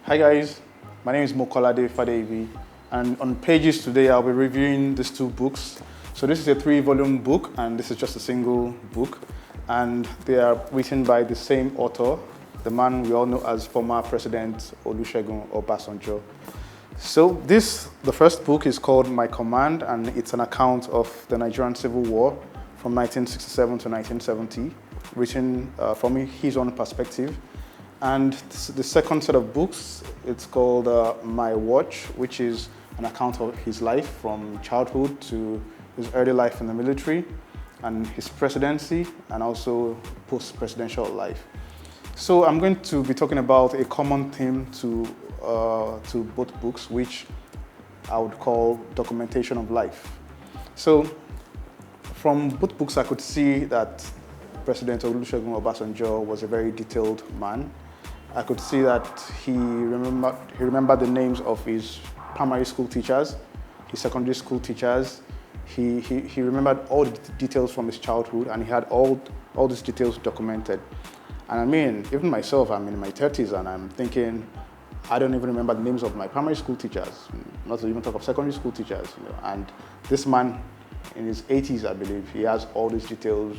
Hi guys, my name is Mokolade Fadeyibi, and on Pages today I'll be reviewing these two books. So this is a 3-volume book and this is just a single book, and they are written by the same author, the man we all know as former President Olusegun Obasanjo. So the first book is called My Command, and it's an account of the Nigerian Civil War from 1967 to 1970, written from his own perspective. And the second set of books, it's called My Watch, which is an account of his life from childhood to his early life in the military and his presidency and also post-presidential life. So I'm going to be talking about a common theme to both books, which I would call documentation of life. So from both books, I could see that President Olusegun Obasanjo was a very detailed man. I could see that he remembered the names of his primary school teachers, his secondary school teachers. He remembered all the details from his childhood, and he had all these details documented. And I mean, even myself, I'm in my 30s, and I'm thinking, I don't even remember the names of my primary school teachers, not to even talk of secondary school teachers. And this man, in his 80s, I believe, he has all these details.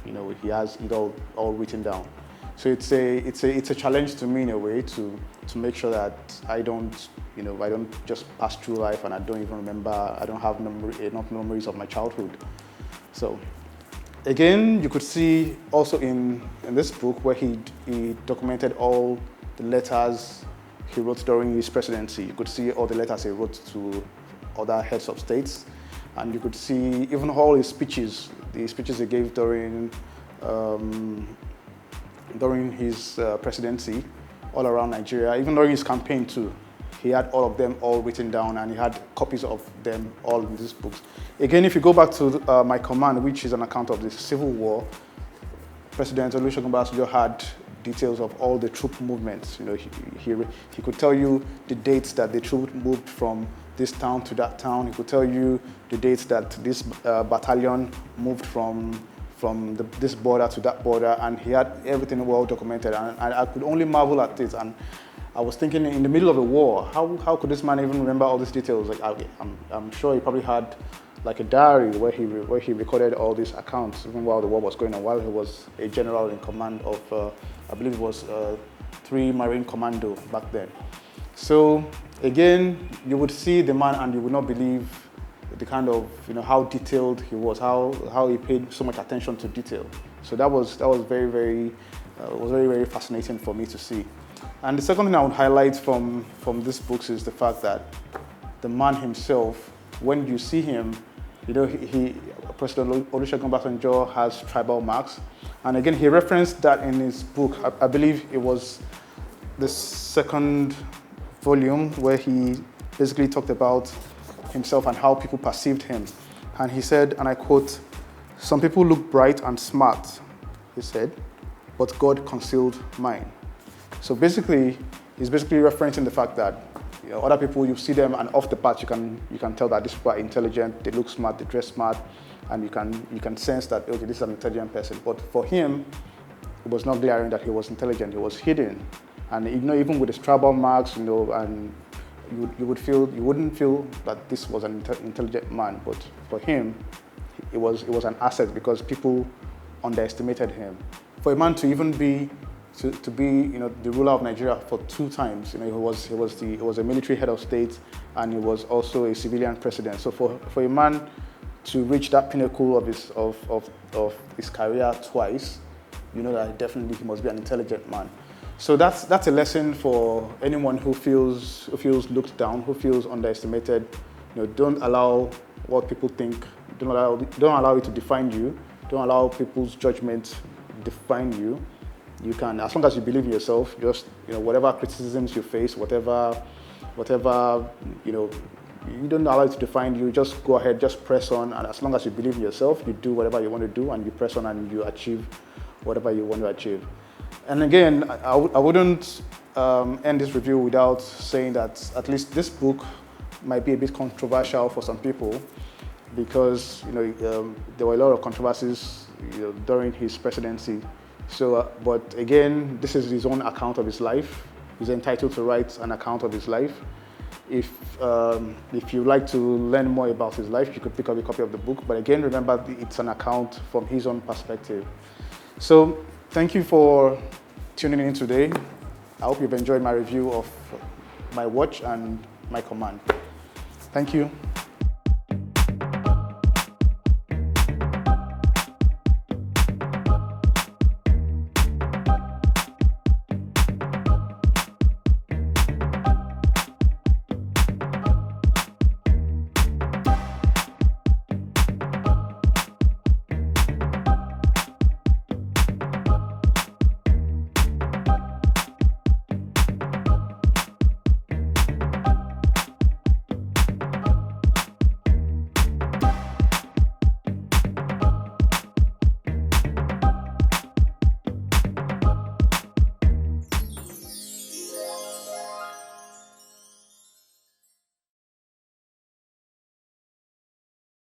He has it all written down. So it's a challenge to me in a way to make sure that I don't just pass through life and I don't even remember, I don't have enough memories of my childhood. So again, you could see also in this book where he documented all the letters he wrote during his presidency. You could see all the letters he wrote to other heads of states, and you could see even all his speeches, the speeches he gave during his presidency all around Nigeria, even during his campaign too. He had all of them all written down, and he had copies of them all in these books. Again, if you go back to My Command, which is an account of the Civil War, President Olusegun Obasanjo had details of all the troop movements. He could tell you the dates that the troop moved from this town to that town. He could tell you the dates that this battalion moved from this border to that border, and he had everything well documented, and I could only marvel at it. And I was thinking, in the middle of a war, how could this man even remember all these details? Like, I'm sure he probably had like a diary where he recorded all these accounts even while the war was going on, while he was a general in command of, I believe it was 3 Marine Commando back then. So again, you would see the man and you would not believe the kind of, how detailed he was, how he paid so much attention to detail. So that was very, very fascinating for me to see. And the second thing I would highlight from these books is the fact that the man himself, when you see him, President Olusegun Obasanjo has tribal marks. And again, he referenced that in his book. I believe it was the second volume where he basically talked about himself and how people perceived him. And he said, and I quote, "Some people look bright and smart," he said, "but God concealed mine." So basically, he's referencing the fact that other people, you see them and off the bat, you can tell that these people are intelligent, they look smart, they dress smart, and you can sense that, okay, this is an intelligent person. But for him, it was not glaring that he was intelligent, he was hidden. And even with his tribal marks, and you wouldn't feel that this was an intelligent man, but for him, it was an asset because people underestimated him. For a man to even be the ruler of Nigeria for 2 times, he was a military head of state, and he was also a civilian president. So for a man to reach that pinnacle of his career twice, that definitely he must be an intelligent man. So that's a lesson for anyone who feels looked down, who feels underestimated. Don't allow what people think. Don't allow it to define you. Don't allow people's judgment define you. You can, as long as you believe in yourself, just whatever criticisms you face, whatever you don't allow it to define you. Just go ahead, just press on, and as long as you believe in yourself, you do whatever you want to do, and you press on, and you achieve whatever you want to achieve. And again, I wouldn't end this review without saying that at least this book might be a bit controversial for some people, because there were a lot of controversies during his presidency. So, but again, this is his own account of his life. He's entitled to write an account of his life. If you like to learn more about his life, you could pick up a copy of the book. But again, remember, it's an account from his own perspective. So thank you for tuning in today. I hope you've enjoyed my review of my watch and my command. Thank you.